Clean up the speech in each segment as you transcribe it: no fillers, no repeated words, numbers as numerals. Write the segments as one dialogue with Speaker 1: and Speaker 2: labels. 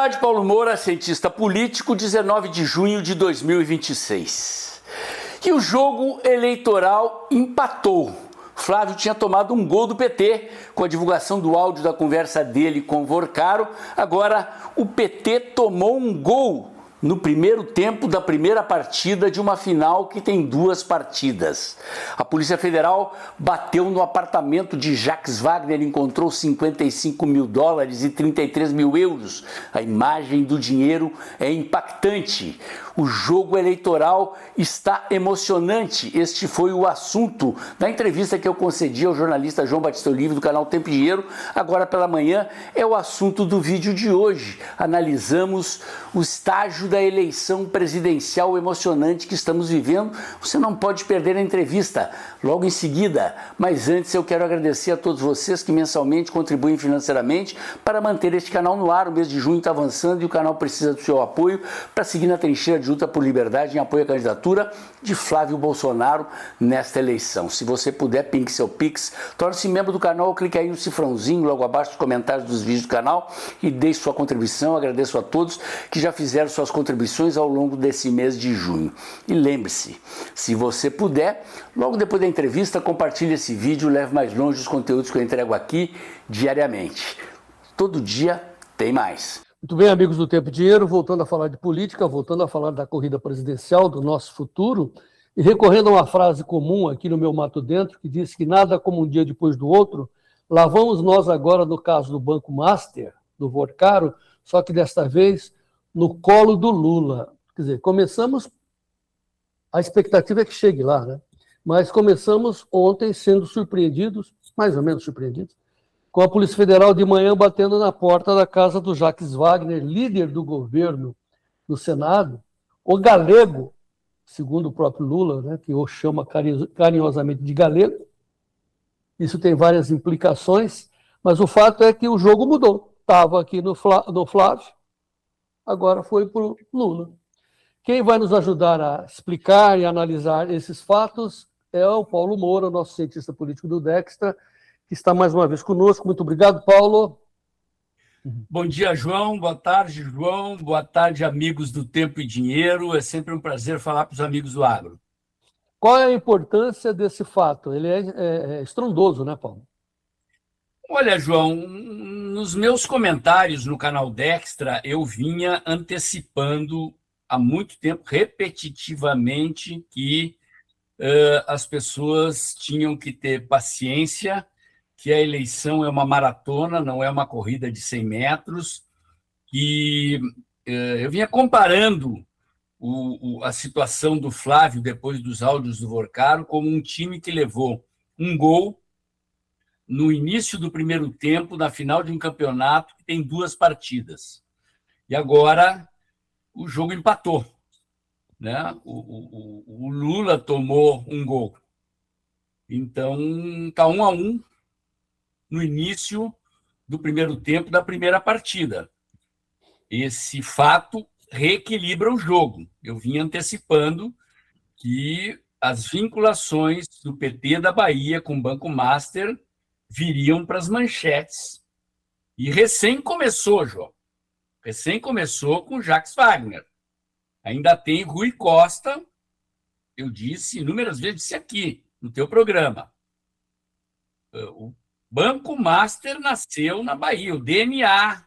Speaker 1: tarde, Paulo Moura, cientista político, 19 de junho de 2026. E o jogo eleitoral empatou. Flávio tinha tomado um gol do PT com a divulgação do áudio da conversa dele com Vorcaro. Agora, o PT tomou um gol no primeiro tempo da primeira partida de uma final que tem duas partidas. A Polícia Federal bateu no apartamento de Jacques Wagner e encontrou 55 mil dólares e 33 mil euros. A imagem do dinheiro é impactante. O jogo eleitoral está emocionante. Este foi o assunto da entrevista que eu concedi ao jornalista João Batista Olive do canal Tempo e Dinheiro. Agora pela manhã é o assunto do vídeo de hoje. Analisamos o estágio da eleição presidencial emocionante que estamos vivendo. Você não pode perder a entrevista logo em seguida. Mas antes eu quero agradecer a todos vocês que mensalmente contribuem financeiramente para manter este canal no ar. O mês de junho está avançando e o canal precisa do seu apoio para seguir na trincheira de luta por liberdade em apoio à candidatura de Flávio Bolsonaro nesta eleição. Se você puder, pingue seu Pix, torne-se membro do canal, clique aí no cifrãozinho logo abaixo dos comentários dos vídeos do canal e deixe sua contribuição. Agradeço a todos que já fizeram suas contribuições ao longo desse mês de junho. E lembre-se, se você puder, logo depois da entrevista, compartilhe esse vídeo e leve mais longe os conteúdos que eu entrego aqui diariamente. Todo dia tem mais.
Speaker 2: Muito bem, amigos do Tempo e Dinheiro, voltando a falar de política, voltando a falar da corrida presidencial, do nosso futuro, e recorrendo a uma frase comum aqui no meu Mato Dentro, que diz que nada como um dia depois do outro, lá vamos nós agora no caso do Banco Master, do Vorcaro, só que desta vez no colo do Lula. Quer dizer, começamos, a expectativa é que chegue lá, né? Mas começamos ontem sendo surpreendidos, mais ou menos surpreendidos, com a Polícia Federal de manhã batendo na porta da casa do Jacques Wagner, líder do governo no Senado, o galego, segundo o próprio Lula, né, que o chama carinhosamente de galego. Isso tem várias implicações, mas o fato é que o jogo mudou. Estava aqui no Flávio, agora foi para o Lula. Quem vai nos ajudar a explicar e analisar esses fatos é o Paulo Moura, nosso cientista político do Dextra, que está mais uma vez conosco. Muito obrigado, Paulo.
Speaker 1: Bom dia, João. Boa tarde, João. Boa tarde, amigos do Tempo e Dinheiro. É sempre um prazer falar para os amigos do agro.
Speaker 2: Qual é a importância desse fato? Ele é estrondoso, né, Paulo?
Speaker 1: Olha, João, nos meus comentários no canal Dextra, eu vinha antecipando há muito tempo, repetitivamente, que as pessoas tinham que ter paciência, que a eleição é uma maratona, não é uma corrida de 100 metros, e eu vinha comparando a situação do Flávio depois dos áudios do Vorcaro como um time que levou um gol no início do primeiro tempo, na final de um campeonato que tem duas partidas. E agora o jogo empatou, né? O Lula tomou um gol. Então, está 1-1 no início do primeiro tempo da primeira partida. Esse fato reequilibra o jogo. Eu vim antecipando que as vinculações do PT da Bahia com o Banco Master viriam para as manchetes. E recém começou, João. Recém começou com Jacques Wagner. Ainda tem Rui Costa, eu disse inúmeras vezes, disse aqui, no teu programa. O Banco Master nasceu na Bahia, o DNA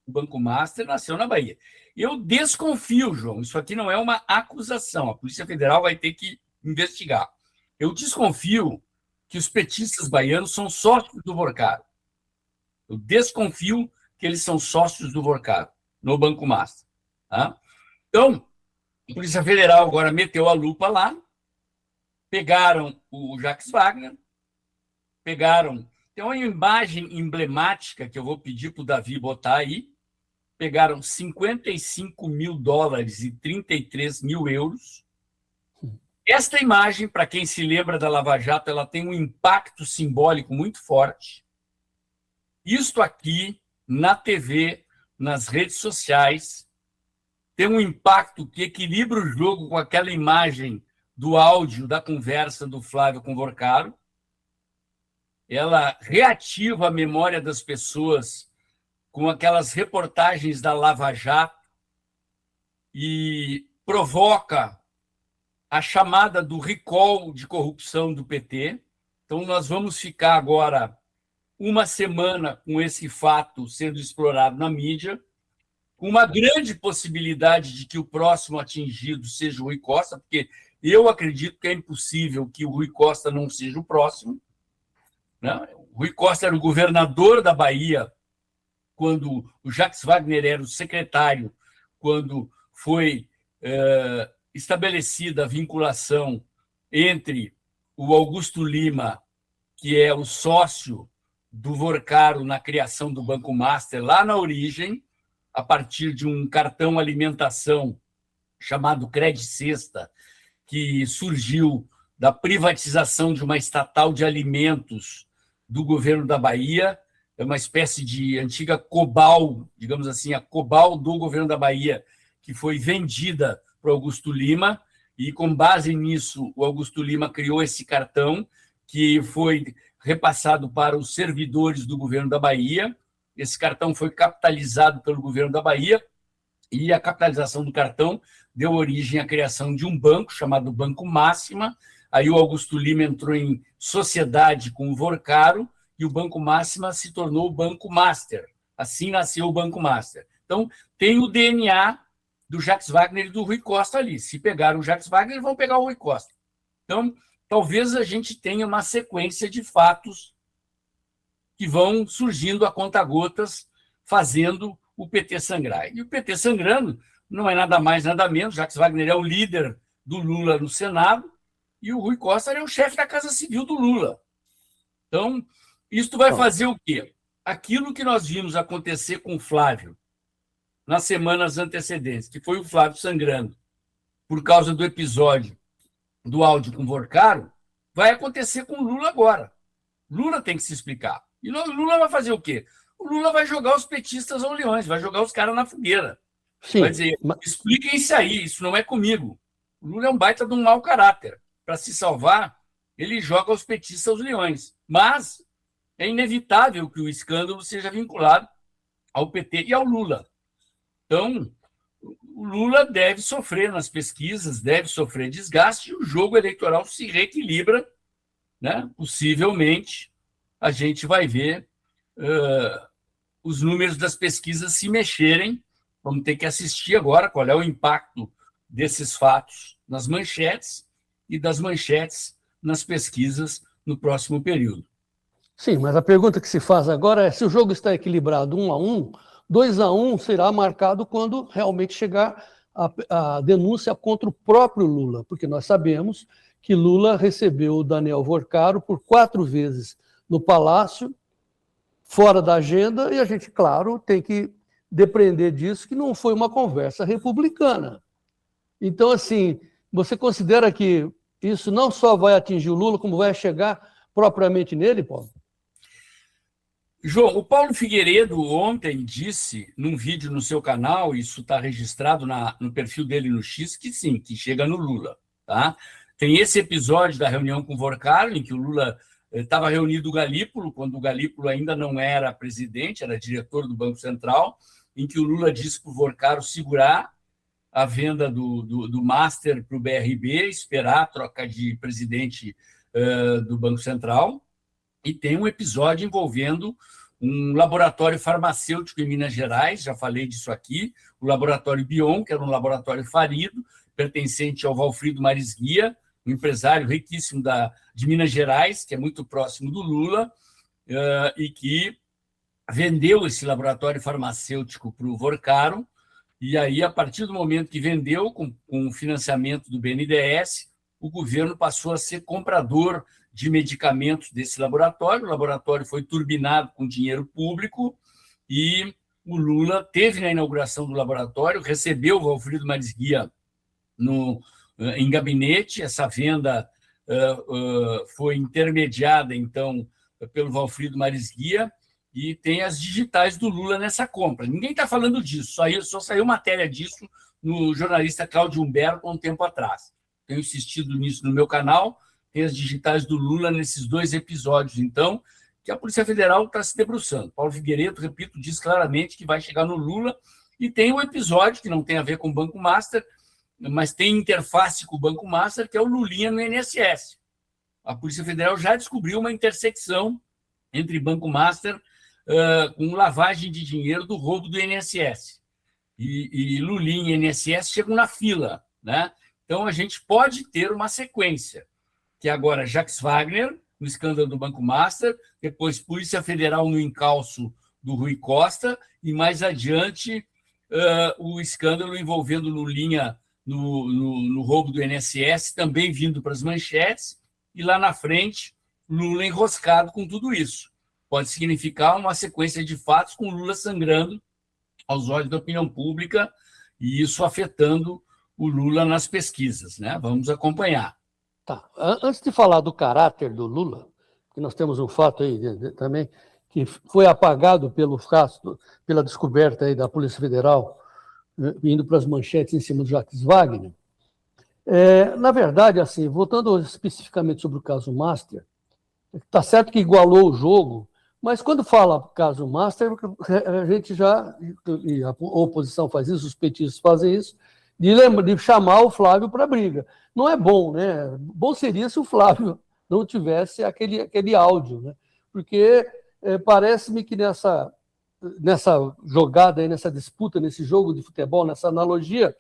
Speaker 1: do Banco Master nasceu na Bahia. Eu desconfio, João, isso aqui não é uma acusação, a Polícia Federal vai ter que investigar. Eu desconfio que os petistas baianos são sócios do Vorcaro. Eu desconfio que eles são sócios do Vorcaro, no Banco Master. Tá? Então, a Polícia Federal agora meteu a lupa lá, pegaram o Jacques Wagner, pegaram... Tem uma imagem emblemática que eu vou pedir para o Davi botar aí. Pegaram 55 mil dólares e 33 mil euros. Esta imagem, para quem se lembra da Lava Jato, ela tem um impacto simbólico muito forte. Isto aqui, na TV, nas redes sociais, tem um impacto que equilibra o jogo com aquela imagem do áudio da conversa do Flávio com o Vorcaro. Ela reativa a memória das pessoas com aquelas reportagens da Lava Jato e provoca a chamada do recall de corrupção do PT. Então, nós vamos ficar agora uma semana com esse fato sendo explorado na mídia, com uma grande possibilidade de que o próximo atingido seja o Rui Costa, porque eu acredito que é impossível que o Rui Costa não seja o próximo, né? O Rui Costa era o governador da Bahia quando o Jacques Wagner era o secretário, quando foi estabelecida a vinculação entre o Augusto Lima, que é o sócio do Vorcaro na criação do Banco Master, lá na origem, a partir de um cartão alimentação chamado Cred Sexta, que surgiu da privatização de uma estatal de alimentos do governo da Bahia, é uma espécie de antiga Cobal, digamos assim, a Cobal do governo da Bahia, que foi vendida para o Augusto Lima, e com base nisso, o Augusto Lima criou esse cartão, que foi repassado para os servidores do governo da Bahia. Esse cartão foi capitalizado pelo governo da Bahia, e a capitalização do cartão deu origem à criação de um banco chamado Banco Máxima. Aí o Augusto Lima entrou em sociedade com o Vorcaro, e o Banco Máxima se tornou o Banco Master. Assim nasceu o Banco Master. Então, tem o DNA do Jacques Wagner e do Rui Costa ali. Se pegaram o Jacques Wagner, vão pegar o Rui Costa. Então, talvez a gente tenha uma sequência de fatos que vão surgindo a conta-gotas, fazendo o PT sangrar. E o PT sangrando não é nada mais, nada menos. Jacques Wagner é o líder do Lula no Senado e o Rui Costa é o chefe da Casa Civil do Lula. Então, isso vai fazer o quê? Aquilo que nós vimos acontecer com o Flávio nas semanas antecedentes, que foi o Flávio sangrando por causa do episódio do áudio com o Vorcaro, vai acontecer com o Lula agora. Lula tem que se explicar. E o Lula vai fazer o quê? O Lula vai jogar os petistas aos leões, vai jogar os caras na fogueira. Sim, vai dizer, expliquem isso aí, isso não é comigo. O Lula é um baita de um mau caráter. Para se salvar, ele joga os petistas aos leões. Mas é inevitável que o escândalo seja vinculado ao PT e ao Lula. Então, o Lula deve sofrer nas pesquisas, deve sofrer desgaste, e o jogo eleitoral se reequilibra, né? Possivelmente, a gente vai ver os números das pesquisas se mexerem. Vamos ter que assistir agora qual é o impacto desses fatos nas manchetes e das manchetes nas pesquisas no próximo período.
Speaker 2: Sim, mas a pergunta que se faz agora é se o jogo está equilibrado 1-1, 2-1 será marcado quando realmente chegar a denúncia contra o próprio Lula, porque nós sabemos que Lula recebeu o Daniel Vorcaro por 4 vezes no Palácio, fora da agenda, e a gente, claro, tem que depreender disso que não foi uma conversa republicana. Então, assim, você considera que isso não só vai atingir o Lula, como vai chegar propriamente nele, Paulo?
Speaker 1: João, o Paulo Figueiredo ontem disse, num vídeo no seu canal, isso está registrado no perfil dele no X, que sim, que chega no Lula. Tá? Tem esse episódio da reunião com o Vorcaro, em que o Lula estava reunido o Galípolo, quando o Galípolo ainda não era presidente, era diretor do Banco Central, em que o Lula disse para o Vorcaro segurar a venda do Master para o BRB, esperar a troca de presidente do Banco Central. E tem um episódio envolvendo um laboratório farmacêutico em Minas Gerais, já falei disso aqui, o laboratório Bion, que era um laboratório falido, pertencente ao Valfrido Marisguia, um empresário riquíssimo de Minas Gerais, que é muito próximo do Lula, e que vendeu esse laboratório farmacêutico para o Vorcaro, e aí, a partir do momento que vendeu, com o financiamento do BNDES, o governo passou a ser comprador de medicamentos desse laboratório. O laboratório foi turbinado com dinheiro público e o Lula teve na inauguração do laboratório, recebeu o Valfrido Marisguia em gabinete. Essa venda foi intermediada, então, pelo Valfrido Marisguia, e tem as digitais do Lula nessa compra. Ninguém está falando disso, só saiu matéria disso no jornalista Cláudio Humberto há um tempo atrás. Tenho insistido nisso no meu canal, tem as digitais do Lula nesses 2 episódios, então, que a Polícia Federal está se debruçando. Paulo Figueiredo, repito, diz claramente que vai chegar no Lula, e tem um episódio que não tem a ver com o Banco Master, mas tem interface com o Banco Master, que é o Lulinha no INSS. A Polícia Federal já descobriu uma intersecção entre Banco Master com lavagem de dinheiro do roubo do INSS. E Lulinha e INSS chegam na fila, né? Então, a gente pode ter uma sequência, que agora Jacques Wagner, no escândalo do Banco Master, depois Polícia Federal no encalço do Rui Costa, e mais adiante o escândalo envolvendo Lulinha no roubo do INSS, também vindo para as manchetes, e lá na frente, Lula enroscado com tudo isso. Pode significar uma sequência de fatos com Lula sangrando aos olhos da opinião pública, e isso afetando o Lula nas pesquisas, né? Vamos acompanhar.
Speaker 2: Tá. Antes de falar do caráter do Lula, que nós temos um fato aí também, que foi apagado pela descoberta aí da Polícia Federal, indo para as manchetes em cima do Jacques Wagner. Na verdade, assim, voltando especificamente sobre o caso Master, está certo que igualou o jogo, mas quando fala caso Master, a gente já, e a oposição faz isso, os petistas fazem isso, de chamar o Flávio para a briga. Não é bom, né? Bom seria se o Flávio não tivesse aquele áudio, né? Porque parece-me que nessa jogada, aí, nessa disputa, nesse jogo de futebol, nessa analogia,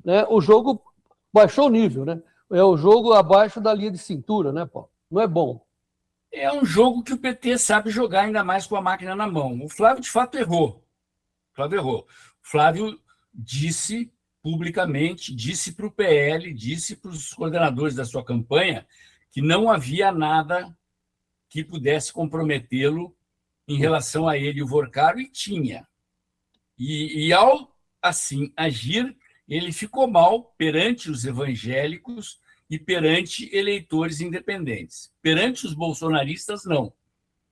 Speaker 2: né, o jogo baixou o nível, né? É o jogo abaixo da linha de cintura, né, Paulo? Não é bom.
Speaker 1: É um jogo que o PT sabe jogar, ainda mais com a máquina na mão. O Flávio, de fato, errou. O Flávio disse publicamente, disse para o PL, disse para os coordenadores da sua campanha que não havia nada que pudesse comprometê-lo em relação a ele e o Vorcaro, e tinha. E ao, assim, agir, ele ficou mal perante os evangélicos e perante eleitores independentes. Perante os bolsonaristas, não.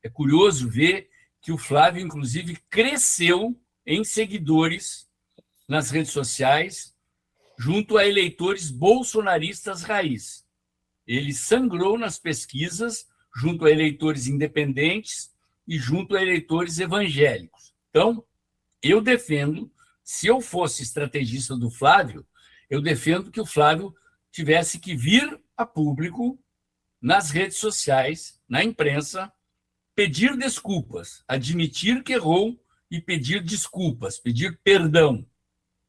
Speaker 1: É curioso ver que o Flávio, inclusive, cresceu em seguidores nas redes sociais, junto a eleitores bolsonaristas raiz. Ele sangrou nas pesquisas, junto a eleitores independentes e junto a eleitores evangélicos. Então, eu defendo, se eu fosse estrategista do Flávio, eu defendo que o Flávio tivesse que vir a público, nas redes sociais, na imprensa, pedir desculpas, admitir que errou e pedir desculpas, pedir perdão.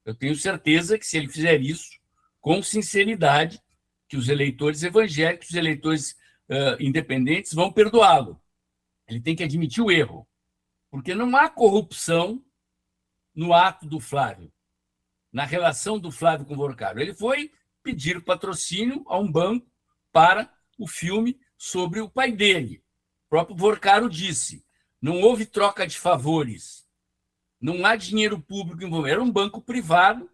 Speaker 1: Eu tenho certeza que, se ele fizer isso, com sinceridade, que os eleitores evangélicos, os eleitores independentes vão perdoá-lo. Ele tem que admitir o erro, porque não há corrupção no ato do Flávio, na relação do Flávio com o Vorcaro. Ele foi pedir patrocínio a um banco para o filme sobre o pai dele. O próprio Vorcaro disse, não houve troca de favores, não há dinheiro público envolvido. Era um banco privado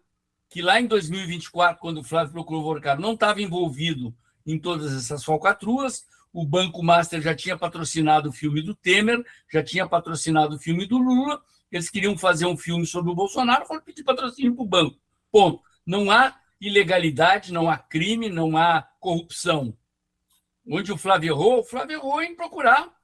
Speaker 1: que lá em 2024, quando o Flávio procurou o Vorcaro, não estava envolvido em todas essas falcatruas. O Banco Master já tinha patrocinado o filme do Temer, já tinha patrocinado o filme do Lula. Eles queriam fazer um filme sobre o Bolsonaro, foram pedir patrocínio para o banco. Ponto. Não há ilegalidade, não há crime, não há corrupção. Onde o Flávio errou em procurar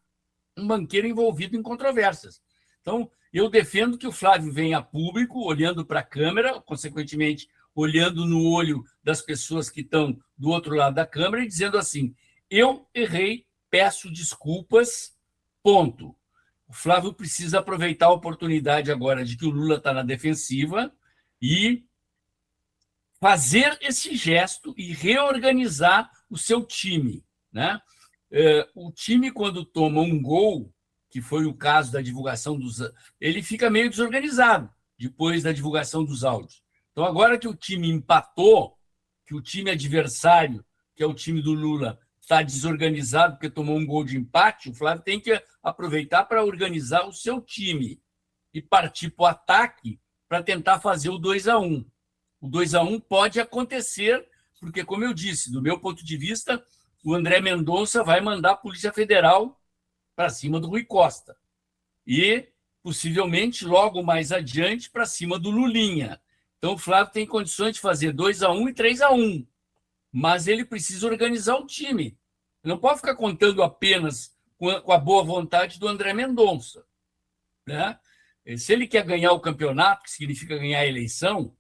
Speaker 1: um banqueiro envolvido em controvérsias. Então, eu defendo que o Flávio venha a público, olhando para a câmera, consequentemente, olhando no olho das pessoas que estão do outro lado da câmera e dizendo assim, eu errei, peço desculpas, ponto. O Flávio precisa aproveitar a oportunidade agora de que o Lula está na defensiva e fazer esse gesto e reorganizar o seu time, né? O time, quando toma um gol, que foi o caso da divulgação dos... Ele fica meio desorganizado depois da divulgação dos áudios. Então, agora que o time empatou, que o time adversário, que é o time do Lula, está desorganizado porque tomou um gol de empate, o Flávio tem que aproveitar para organizar o seu time e partir para o ataque para tentar fazer o 2-1. O 2-1 pode acontecer, porque, como eu disse, do meu ponto de vista, o André Mendonça vai mandar a Polícia Federal para cima do Rui Costa. E, possivelmente, logo mais adiante, para cima do Lulinha. Então, o Flávio tem condições de fazer 2-1 e 3-1. Mas ele precisa organizar o time. Não pode ficar contando apenas com a boa vontade do André Mendonça, né? Se ele quer ganhar o campeonato, que significa ganhar a eleição,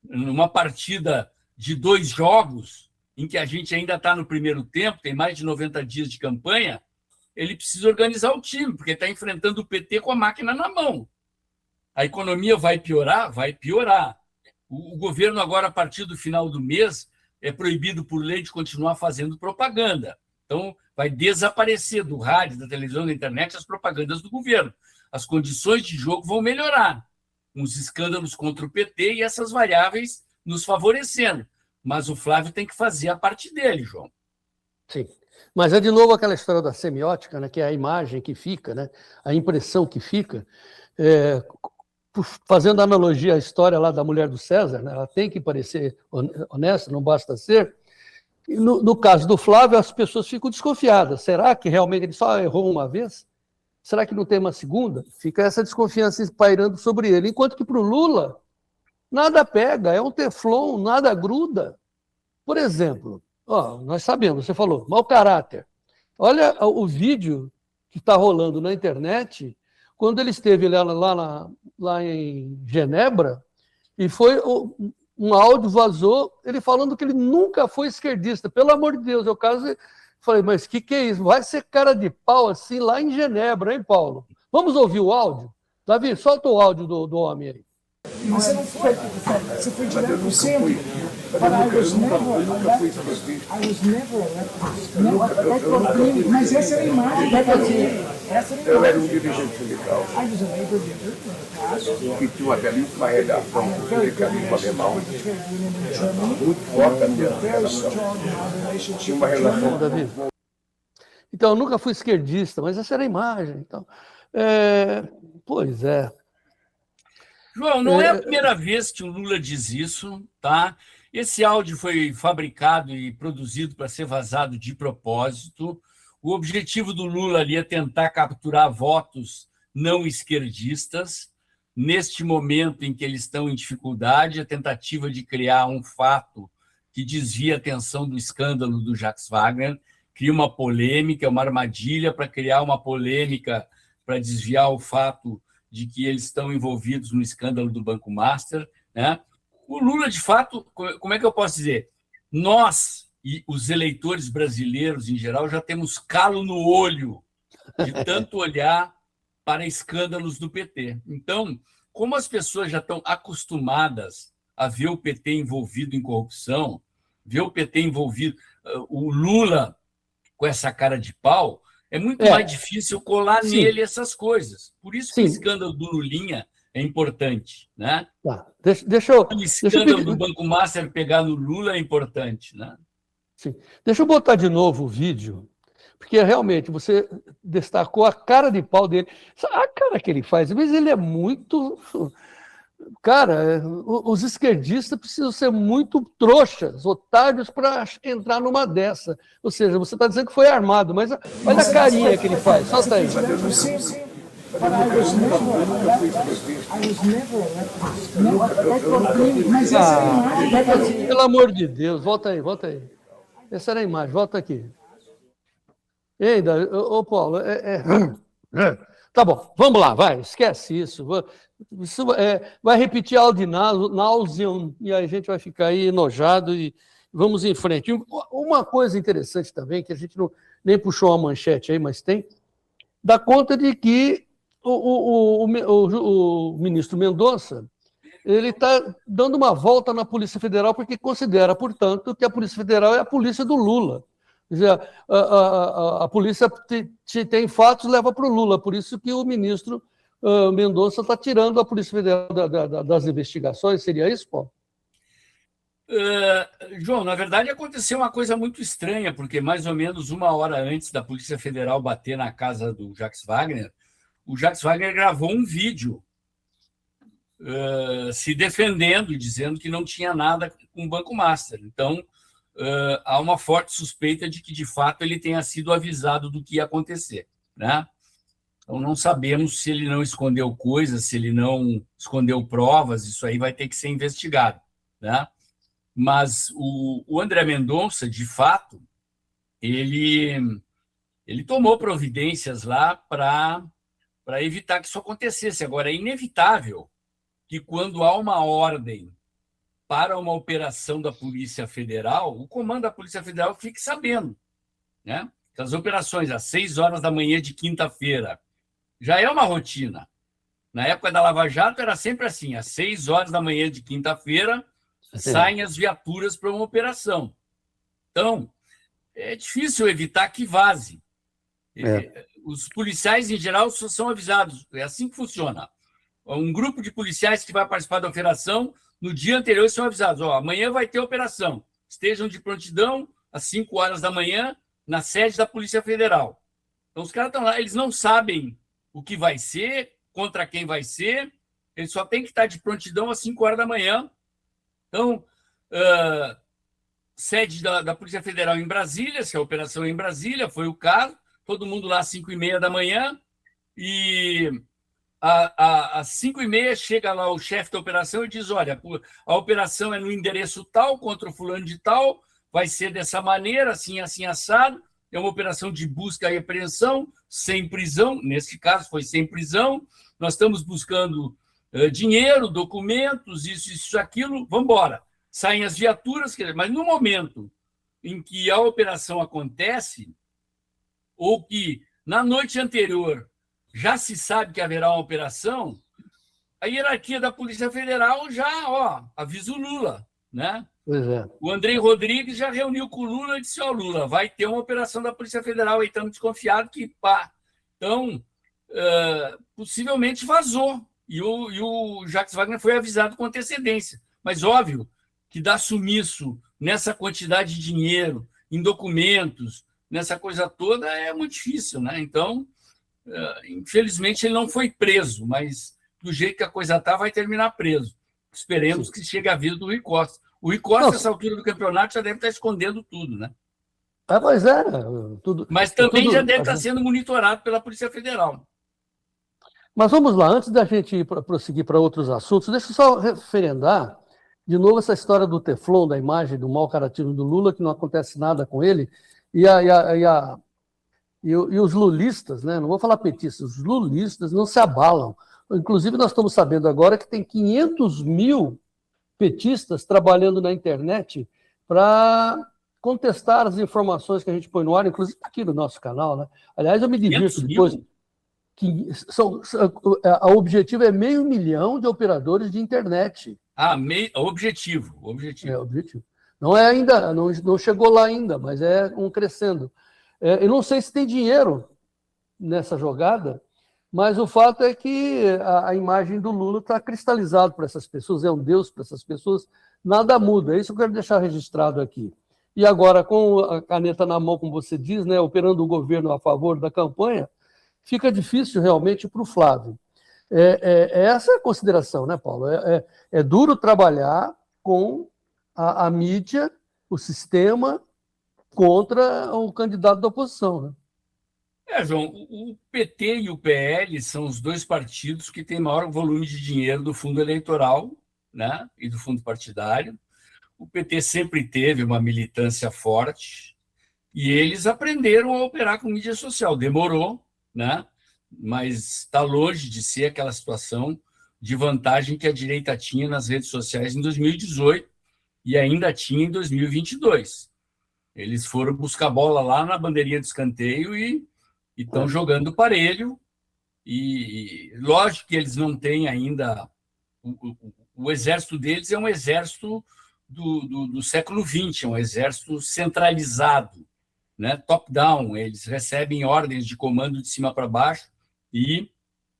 Speaker 1: numa partida de 2 jogos, em que a gente ainda está no primeiro tempo, tem mais de 90 dias de campanha, ele precisa organizar o time, porque está enfrentando o PT com a máquina na mão. A economia vai piorar? Vai piorar. O governo agora, a partir do final do mês, é proibido por lei de continuar fazendo propaganda. Então, vai desaparecer do rádio, da televisão, da internet as propagandas do governo. As condições de jogo vão melhorar, com os escândalos contra o PT e essas variáveis nos favorecendo. Mas o Flávio tem que fazer a parte dele, João.
Speaker 2: Sim. Mas é de novo aquela história da semiótica, né, que é a imagem que fica, né, a impressão que fica. Fazendo analogia à história lá da mulher do César, né, ela tem que parecer honesta, não basta ser. E no caso do Flávio, as pessoas ficam desconfiadas. Será que realmente ele só errou uma vez? Será que não tem uma segunda? Fica essa desconfiança pairando sobre ele. Enquanto que para o Lula, nada pega, é um teflon, nada gruda. Por exemplo, nós sabemos, você falou, mau caráter. Olha o vídeo que está rolando na internet, quando ele esteve lá em Genebra, e foi um áudio vazou, ele falando que ele nunca foi esquerdista. Pelo amor de Deus, eu caso... Falei, mas o que é isso? Vai ser cara de pau assim lá em Genebra, hein, Paulo? Vamos ouvir o áudio? Davi, solta o áudio do homem aí.
Speaker 3: Mas você não foi, você foi direto no centro. Mas essa era a imagem.
Speaker 4: Eu era um dirigente sindical que tinha uma belíssima redação com o sindicalismo alemão, muito forte a minha relação. Tinha uma relação.
Speaker 2: Então, eu nunca fui esquerdista, mas essa era a imagem. Então, pois é.
Speaker 1: João, não é a primeira vez que o Lula diz isso, tá? Esse áudio foi fabricado e produzido para ser vazado de propósito. O objetivo do Lula ali é tentar capturar votos não esquerdistas. Neste momento em que eles estão em dificuldade, a tentativa de criar um fato que desvia a atenção do escândalo do Jacques Wagner, cria uma polêmica, uma armadilha para criar uma polêmica para desviar o fato de que eles estão envolvidos no escândalo do Banco Master, né? O Lula, de fato, como é que eu posso dizer? Nós e os eleitores brasileiros, em geral, já temos calo no olho de tanto olhar para escândalos do PT. Então, como as pessoas já estão acostumadas a ver o PT envolvido em corrupção, ver o PT envolvido, o Lula com essa cara de pau, é muito mais difícil colar nele essas coisas. Por isso que o escândalo do Lulinha é importante, né?
Speaker 2: Tá. Deixa eu
Speaker 1: do Banco Master pegar no Lula é importante, né?
Speaker 2: Sim. Deixa eu botar de novo o vídeo, porque realmente você destacou a cara de pau dele. A cara que ele faz, mas ele é muito... Cara, os esquerdistas precisam ser muito trouxas, otários, para entrar numa dessa. Ou seja, você está dizendo que foi armado, mas olha a carinha que ele faz. Solta aí. Pelo amor de Deus, volta aí. Essa era a imagem, volta aqui. Ainda, ô Paulo, tá bom, vamos lá, vai, esquece isso. Isso vai repetir ad nauseam e a gente vai ficar aí enojado e vamos em frente. Uma coisa interessante também, que a gente nem puxou a manchete aí, mas dá conta de que o ministro Mendonça ele está dando uma volta na Polícia Federal porque considera, portanto, que a Polícia Federal é a polícia do Lula. Quer dizer, a polícia tem fatos, leva para o Lula, por isso que o ministro Mendonça está tirando a Polícia Federal das investigações. Seria isso, Paulo?
Speaker 1: João, na verdade aconteceu uma coisa muito estranha, porque mais ou menos 1 hora antes da Polícia Federal bater na casa do Jacques Wagner, o Jacques Wagner gravou um vídeo se defendendo, dizendo que não tinha nada com o Banco Master. Então, há uma forte suspeita de que, de fato, ele tenha sido avisado do que ia acontecer, né? Então, não sabemos se ele não escondeu coisas, se ele não escondeu provas, isso aí vai ter que ser investigado, né? Mas o André Mendonça, de fato, ele ele tomou providências lá para evitar que isso acontecesse. Agora, é inevitável que, quando há uma ordem para uma operação da Polícia Federal, o comando da Polícia Federal fique sabendo, né? As operações às 6 horas da manhã de quinta-feira já é uma rotina. Na época da Lava Jato era sempre assim, às 6 horas da manhã de quinta-feira saem as viaturas para uma operação. Então, é difícil evitar que vaze. Os policiais, em geral, são avisados. É assim que funciona. Um grupo de policiais que vai participar da operação, no dia anterior são avisados. Amanhã vai ter operação. Estejam de prontidão às 5 horas da manhã na sede da Polícia Federal. Então, os caras estão lá, eles não sabem o que vai ser, contra quem vai ser, eles só têm que estar de prontidão às 5 horas da manhã. Então, sede da Polícia Federal em Brasília, se a operação é em Brasília, foi o caso, todo mundo lá às 5h30 da manhã, e às 5h30 chega lá o chefe da operação e diz, olha, a operação é no endereço tal, contra o fulano de tal, vai ser dessa maneira, assim, assim, assado, é uma operação de busca e apreensão, sem prisão, nesse caso foi sem prisão, nós estamos buscando dinheiro, documentos, isso, aquilo, vamos embora. Saem as viaturas, mas no momento em que a operação acontece, ou que na noite anterior já se sabe que haverá uma operação, a hierarquia da Polícia Federal já avisa o Lula, né?
Speaker 2: Pois é.
Speaker 1: O Andrei Rodrigues já reuniu com o Lula e disse, Lula, vai ter uma operação da Polícia Federal, aí estamos desconfiados que pá. Então, possivelmente vazou, e o Jacques Wagner foi avisado com antecedência. Mas, óbvio, que dar sumiço nessa quantidade de dinheiro, em documentos, nessa coisa toda, é muito difícil, né? Então, infelizmente, ele não foi preso, mas do jeito que a coisa está, vai terminar preso. Esperemos que chegue a vida do Rui Costa. O Rui Costa, nessa altura do campeonato, já deve estar escondendo tudo, né?
Speaker 2: Pois é. Tudo,
Speaker 1: mas também
Speaker 2: tudo,
Speaker 1: já deve estar sendo monitorado pela Polícia Federal.
Speaker 2: Mas vamos lá, antes da gente prosseguir para outros assuntos, deixa eu só referendar de novo essa história do Teflon, da imagem do mau caratismo do Lula, que não acontece nada com ele, e os lulistas, né? Não vou falar petistas, os lulistas não se abalam. Inclusive, nós estamos sabendo agora que tem 500 mil petistas trabalhando na internet para contestar as informações que a gente põe no ar, inclusive aqui no nosso canal, né? Aliás, eu me divirto depois. O objetivo é 500 mil de operadores de internet.
Speaker 1: Objetivo.
Speaker 2: Objetivo. Não é ainda, não chegou lá ainda, mas é um crescendo. Eu não sei se tem dinheiro nessa jogada, mas o fato é que a imagem do Lula está cristalizada para essas pessoas, é um Deus para essas pessoas, nada muda. É isso que eu quero deixar registrado aqui. E agora, com a caneta na mão, como você diz, né, operando o governo a favor da campanha, fica difícil realmente para o Flávio. Essa é a consideração, né, Paulo? É duro trabalhar com a mídia, o sistema, contra o candidato da oposição, né?
Speaker 1: João, o PT e o PL são os dois partidos que têm maior volume de dinheiro do fundo eleitoral, né, e do fundo partidário. O PT sempre teve uma militância forte e eles aprenderam a operar com mídia social. Demorou, né, mas está longe de ser aquela situação de vantagem que a direita tinha nas redes sociais em 2018 e ainda tinha em 2022. Eles foram buscar bola lá na bandeirinha de escanteio e estão jogando parelho. E lógico que eles não têm ainda... O exército deles é um exército do século XX, é um exército centralizado, né? Top-down. Eles recebem ordens de comando de cima para baixo e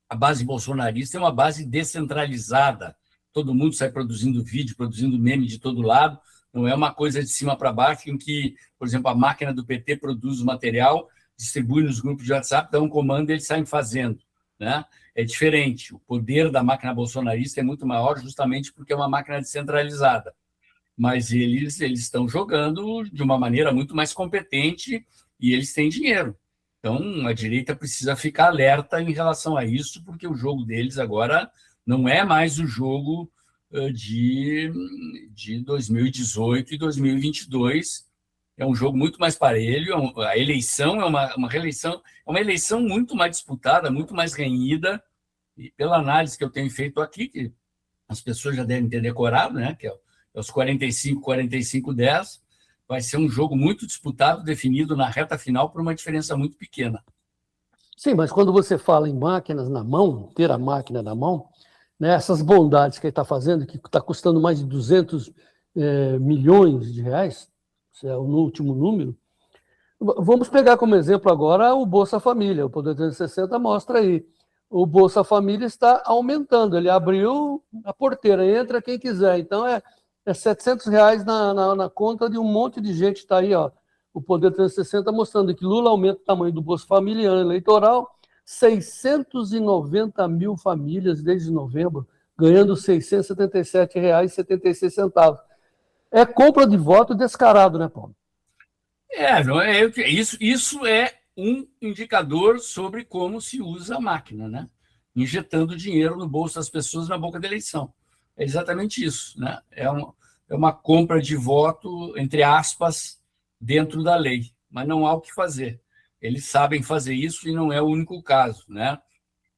Speaker 1: a base bolsonarista é uma base descentralizada. Todo mundo sai produzindo vídeo, produzindo meme de todo lado. Não é uma coisa de cima para baixo em que, por exemplo, a máquina do PT produz o material, distribui nos grupos de WhatsApp, dá um comando e eles saem fazendo, né? É diferente. O poder da máquina bolsonarista é muito maior justamente porque é uma máquina descentralizada. Mas eles estão jogando de uma maneira muito mais competente e eles têm dinheiro. Então, a direita precisa ficar alerta em relação a isso, porque o jogo deles agora não é mais o jogo de 2018 e 2022. é um jogo muito mais parelho, a eleição é uma reeleição, é uma eleição muito mais disputada, muito mais renhida, e pela análise que eu tenho feito aqui, que as pessoas já devem ter decorado, né, que é os 45, 45, 10, vai ser um jogo muito disputado, definido na reta final por uma diferença muito pequena.
Speaker 2: Sim, mas quando você fala em máquinas na mão, ter a máquina na mão, né, essas bondades que ele está fazendo, que está custando mais de 200 milhões de reais, esse é o último número, vamos pegar como exemplo agora o Bolsa Família, o Poder 360 mostra aí. O Bolsa Família está aumentando, ele abriu a porteira, entra quem quiser, então é R$ 700 na conta de um monte de gente, está aí, ó, o Poder 360 mostrando que Lula aumenta o tamanho do Bolsa Família ano eleitoral, 690 mil famílias desde novembro, ganhando R$ 677,76. É compra de voto descarado, né, Paulo?
Speaker 1: Isso é um indicador sobre como se usa a máquina, né? Injetando dinheiro no bolso das pessoas na boca da eleição. É exatamente isso, né? É uma compra de voto, entre aspas, dentro da lei, mas não há o que fazer. Eles sabem fazer isso e não é o único caso, né?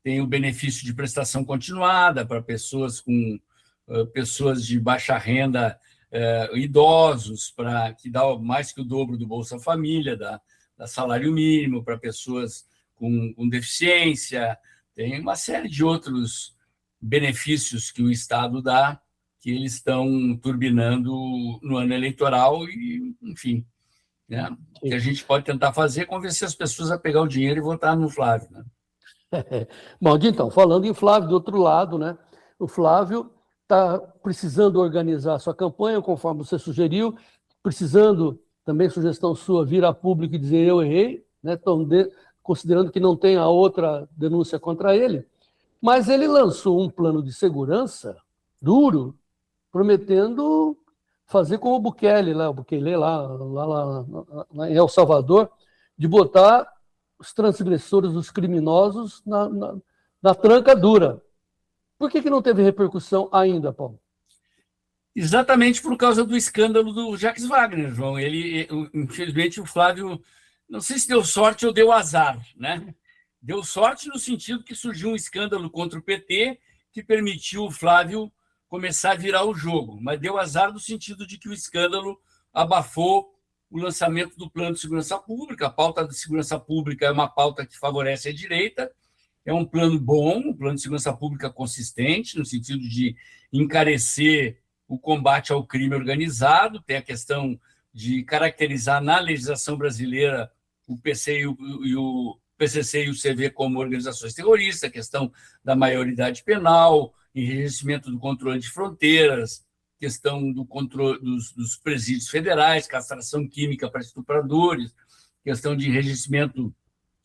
Speaker 1: Tem o benefício de prestação continuada para pessoas de baixa renda, idosos, que dá mais que o dobro do Bolsa Família, da salário mínimo para pessoas com deficiência, tem uma série de outros benefícios que o Estado dá, que eles estão turbinando no ano eleitoral e, enfim, né? O que a gente pode tentar fazer é convencer as pessoas a pegar o dinheiro e votar no Flávio, né?
Speaker 2: Bom, então, falando em Flávio, do outro lado, né? O Flávio está precisando organizar a sua campanha, conforme você sugeriu, precisando, também sugestão sua, vir a público e dizer eu errei, né? Considerando que não tem a outra denúncia contra ele, mas ele lançou um plano de segurança duro, prometendo fazer como o Bukele lá em El Salvador, de botar os transgressores, os criminosos na tranca dura. Por que não teve repercussão ainda, Paulo?
Speaker 1: Exatamente por causa do escândalo do Jacques Wagner, João. Infelizmente, o Flávio, não sei se deu sorte ou deu azar, né? Deu sorte no sentido que surgiu um escândalo contra o PT que permitiu o Flávio começar a virar o jogo, mas deu azar no sentido de que o escândalo abafou o lançamento do Plano de Segurança Pública. A pauta de segurança pública é uma pauta que favorece a direita, é um plano bom, um plano de segurança pública consistente, no sentido de encarecer o combate ao crime organizado, tem a questão de caracterizar na legislação brasileira o PCC e o CV como organizações terroristas, a questão da maioridade penal, enrijecimento do controle de fronteiras, questão do controle dos presídios federais, castração química para estupradores, questão de enrijecimento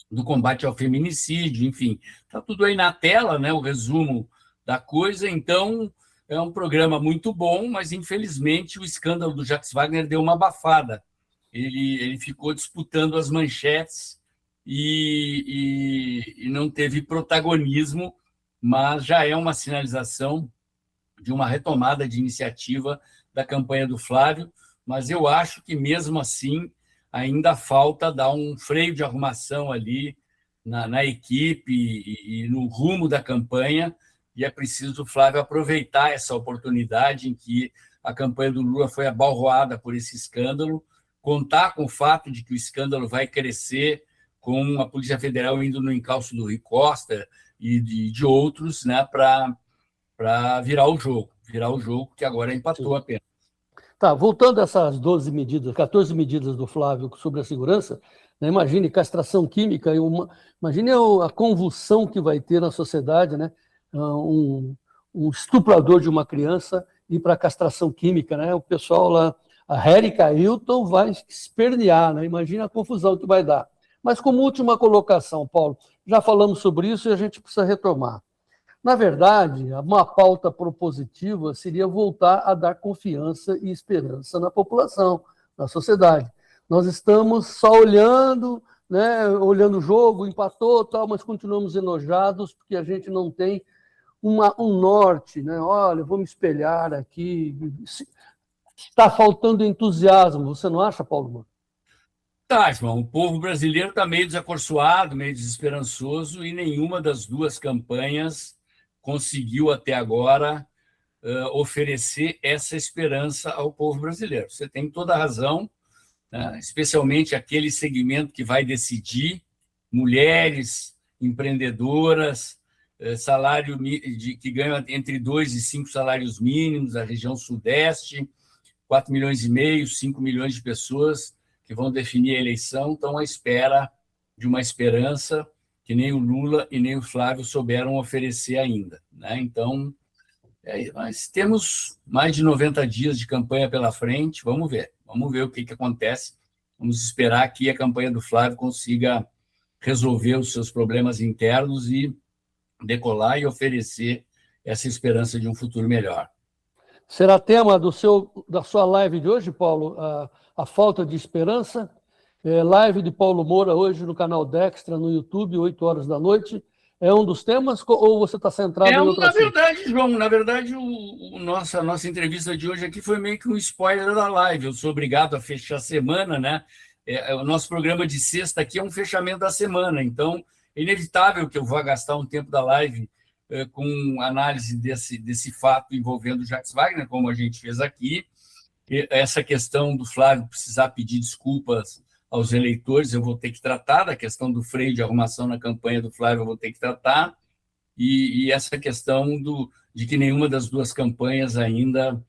Speaker 1: do combate ao feminicídio, enfim, está tudo aí na tela, né, o resumo da coisa. Então, é um programa muito bom, mas, infelizmente, o escândalo do Jacques Wagner deu uma abafada. Ele ficou disputando as manchetes e não teve protagonismo, mas já é uma sinalização de uma retomada de iniciativa da campanha do Flávio, mas eu acho que, mesmo assim, ainda falta dar um freio de arrumação ali na equipe e no rumo da campanha, e é preciso o Flávio aproveitar essa oportunidade em que a campanha do Lula foi abalroada por esse escândalo, contar com o fato de que o escândalo vai crescer, com a Polícia Federal indo no encalço do Rui Costa e de outros, né, para virar o jogo, que agora empatou apenas.
Speaker 2: Tá, voltando a essas 14 medidas do Flávio sobre a segurança, né, imagine castração química, imagine a convulsão que vai ter na sociedade, né? Um estuprador de uma criança ir para a castração química, né? O pessoal lá, a Erika Hilton vai espernear, né? Imagina a confusão que vai dar. Mas como última colocação, Paulo, já falamos sobre isso e a gente precisa retomar. Na verdade, uma pauta propositiva seria voltar a dar confiança e esperança na população, na sociedade. Nós estamos só olhando, né, olhando o jogo, empatou, tal, mas continuamos enojados porque a gente não tem um norte, né? Olha, vou me espelhar aqui. Está faltando entusiasmo, você não acha, Paulo?
Speaker 1: Tá, João, o povo brasileiro está meio desacorçoado, meio desesperançoso, e nenhuma das duas campanhas conseguiu até agora oferecer essa esperança ao povo brasileiro. Você tem toda a razão, né? Especialmente aquele segmento que vai decidir, mulheres, empreendedoras, salário que ganham entre 2 e 5 salários mínimos, a região sudeste, 4 milhões e meio, 5 milhões de pessoas que vão definir a eleição, estão à espera de uma esperança que nem o Lula e nem o Flávio souberam oferecer ainda, né? Então, nós temos mais de 90 dias de campanha pela frente, vamos ver o que acontece, vamos esperar que a campanha do Flávio consiga resolver os seus problemas internos e decolar e oferecer essa esperança de um futuro melhor.
Speaker 2: Será tema da sua live de hoje, Paulo, a falta de esperança? Live de Paulo Moura hoje no canal Dextra, no YouTube, 8 horas da noite. É um dos temas ou você está centrado em outro assunto?
Speaker 1: Verdade, João, na verdade, a nossa entrevista de hoje aqui foi meio que um spoiler da live. Eu sou obrigado a fechar a semana, né? O nosso programa de sexta aqui é um fechamento da semana, então é inevitável que eu vá gastar um tempo da live com análise desse fato envolvendo o Jacques Wagner, como a gente fez aqui. Essa questão do Flávio precisar pedir desculpas aos eleitores, eu vou ter que tratar, da questão do freio de arrumação na campanha do Flávio, eu vou ter que tratar, e essa questão de que nenhuma das duas campanhas ainda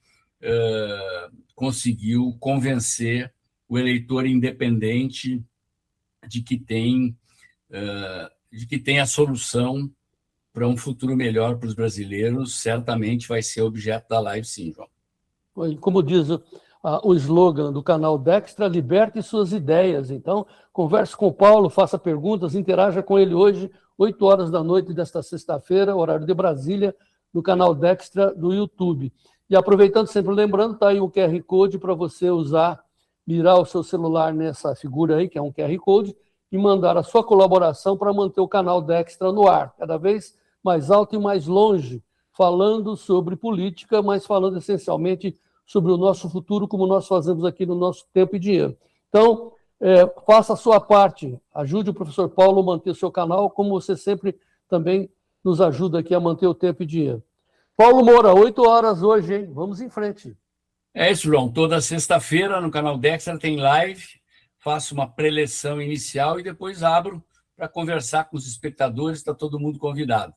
Speaker 1: conseguiu convencer o eleitor independente de que tem a solução para um futuro melhor para os brasileiros. Certamente vai ser objeto da live, sim, João.
Speaker 2: Como diz o slogan do canal Dextra, liberte suas ideias. Então, converse com o Paulo, faça perguntas, interaja com ele hoje, 8 horas da noite desta sexta-feira, horário de Brasília, no canal Dextra do YouTube. E aproveitando, sempre lembrando, está aí o QR Code para você mirar o seu celular nessa figura aí, que é um QR Code, e mandar a sua colaboração para manter o canal Dextra no ar, cada vez mais alto e mais longe, falando sobre política, mas falando essencialmente sobre o nosso futuro, como nós fazemos aqui no nosso Tempo e Dinheiro. Então, faça a sua parte, ajude o professor Paulo a manter o seu canal, como você sempre também nos ajuda aqui a manter o Tempo e Dinheiro. Paulo Moura, 8 horas hoje, hein? Vamos em frente.
Speaker 1: É isso, João. Toda sexta-feira no canal Dextra tem live, faço uma preleção inicial e depois abro para conversar com os espectadores, está todo mundo convidado.